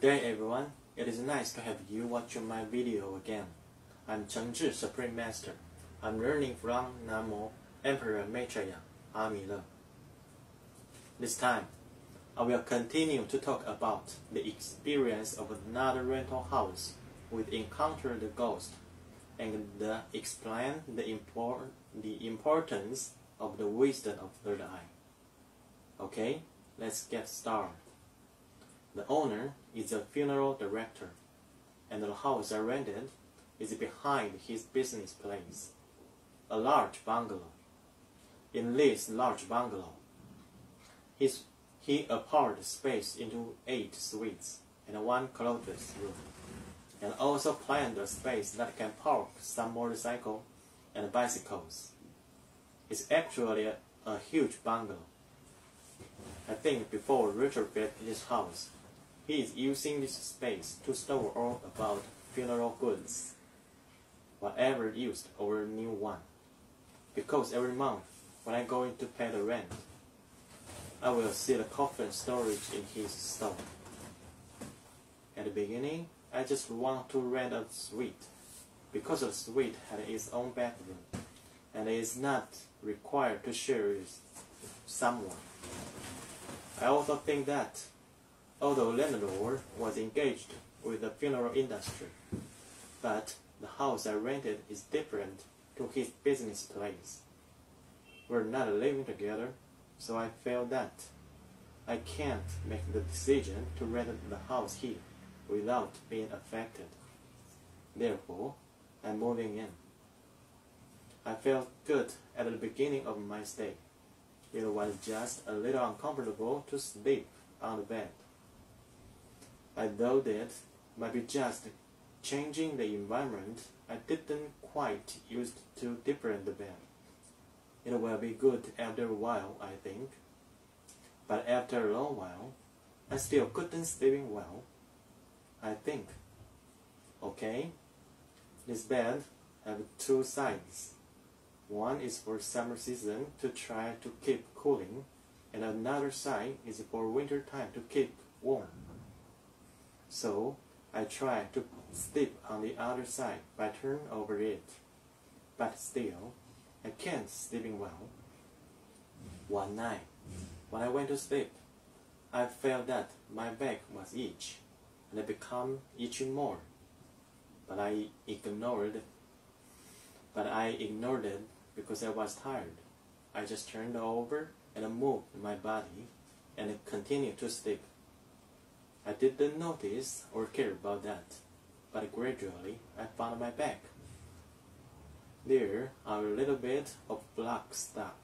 day everyone, it is nice to have you watching my video again. I'm Chengzhi Supreme Master. I'm learning from Namo Emperor Maitreya, Amila. This time, I will continue to talk about the experience of another rental house with Encounter the Ghost and explain the importance of the wisdom of third eye. Okay, let's get started. The owner is a funeral director, and the house I rented is behind his business place, a large bungalow. In this large bungalow, he apart the space into 8 suites and 1 clothes room, and also planned a space that can park some motorcycles and bicycles. It's actually a huge bungalow. I think before retrofit his house, he is using this space to store all about funeral goods, whatever used or new one. Because every month, when I go in to pay the rent, I will see the coffin storage in his store. At the beginning, I just want to rent a suite, because the suite had its own bathroom, and it is not required to share with someone. I also think that, although landlord was engaged with the funeral industry, but the house I rented is different to his business place. We're not living together, so I feel that I can't make the decision to rent the house here without being affected. Therefore, I'm moving in. I felt good at the beginning of my stay. It was just a little uncomfortable to sleep on the bed. I thought that maybe just changing the environment, I didn't quite used to different the bed. It will be good after a while, I think. But after a long while, I still couldn't sleep well. I think, okay, this bed have 2 sides. One is for summer season to try to keep cooling, and another side is for winter time to keep warm. So I try to sleep on the other side by turning over it, but still I can't sleep well. One night, when I went to sleep, I felt that my back was itchy, and it became itching more. But I ignored it because I was tired. I just turned over and moved my body and continued to sleep. I didn't notice or care about that, but gradually I found my back. There are a little bit of black spots,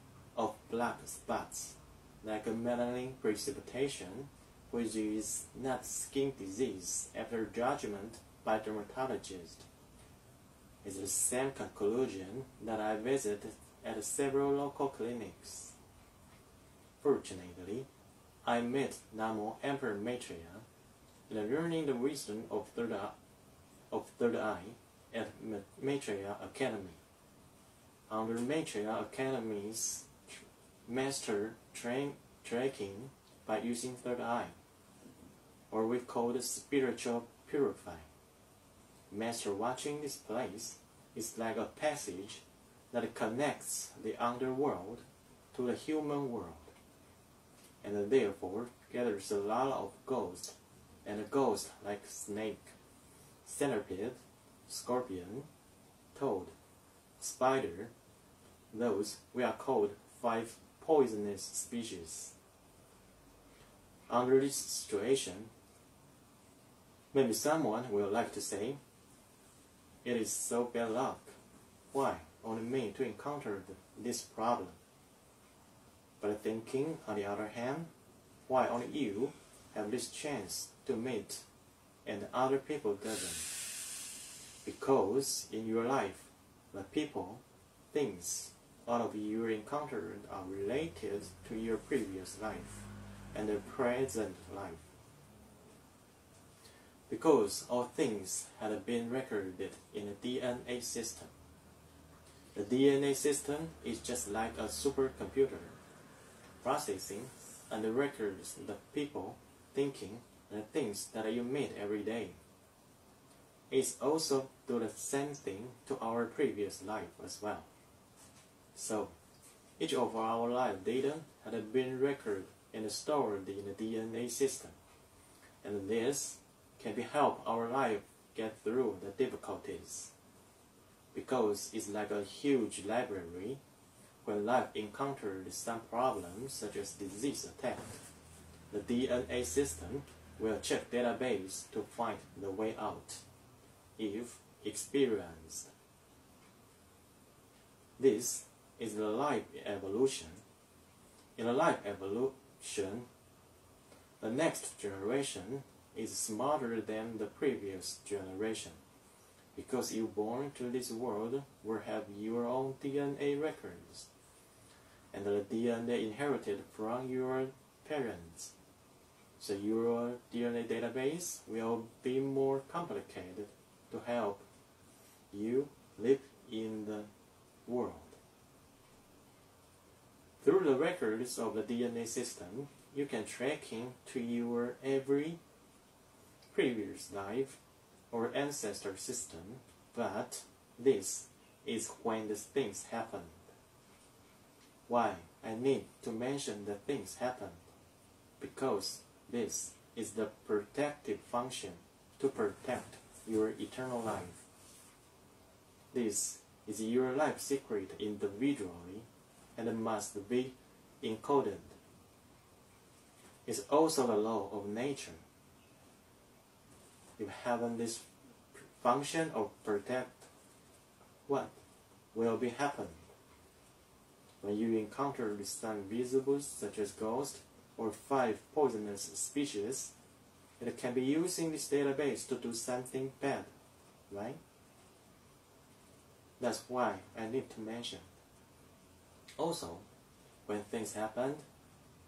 like a melanin precipitation, which is not skin disease after judgment by dermatologist. It's the same conclusion that I visited at several local clinics. Fortunately, I met Namo Emperor Maitreya in learning the wisdom of third eye at Maitreya Academy. Under Maitreya Academy's master tracking by using third eye, or we call it spiritual purify. Master watching this place is like a passage that connects the underworld to the human world, and therefore gathers a lot of ghosts, and ghosts like snake, centipede, scorpion, toad, spider. Those we are called 5 poisonous species. Under this situation, maybe someone will like to say, it is so bad luck. Why only me to encounter this problem? But thinking, on the other hand, why only you have this chance to meet and other people doesn't? Because in your life, the people, things, all of your encounters are related to your previous life and the present life. Because all things had been recorded in the DNA system. The DNA system is just like a supercomputer, processing and records the people thinking the things that you meet every day. It's also do the same thing to our previous life as well. So, each of our life data had been recorded and stored in the DNA system, and this can help our life get through the difficulties, because it's like a huge library. When life encounters some problems such as disease attack, the DNA system will check database to find the way out, if experienced. This is the life evolution. In the life evolution, the next generation is smarter than the previous generation, because you born to this world will have your own DNA records, and the DNA inherited from your parents. So your DNA database will be more complicated to help you live in the world. Through the records of the DNA system, you can tracking to your every previous life or ancestor system, but this is when the things happen. Why I need to mention the things happen? Because this is the protective function to protect your eternal life. This is your life secret individually and must be encoded. It's also the law of nature. If having this function of protect, what will be happen? When you encounter some visibles such as ghosts or 5 poisonous species, it can be using this database to do something bad, right? That's why I need to mention. Also, when things happen,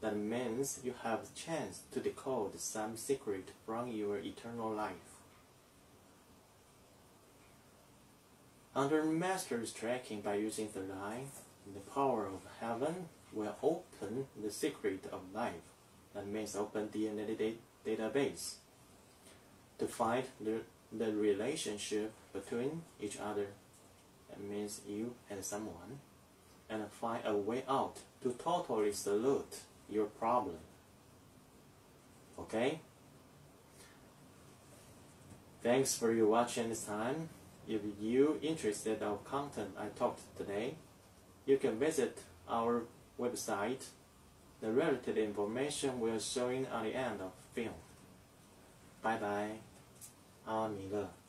that means you have a chance to decode some secret from your eternal life. Under Master's tracking by using third eye, the power of heaven will open the secret of life. That means open DNA database to find the relationship between each other. That means you and someone, and find a way out to totally solve your problem. Okay? Thanks for your watching this time. If you interested in our content I talked today, you can visit our website. The related information will show in at the end of the film. Bye bye. 阿弥勒。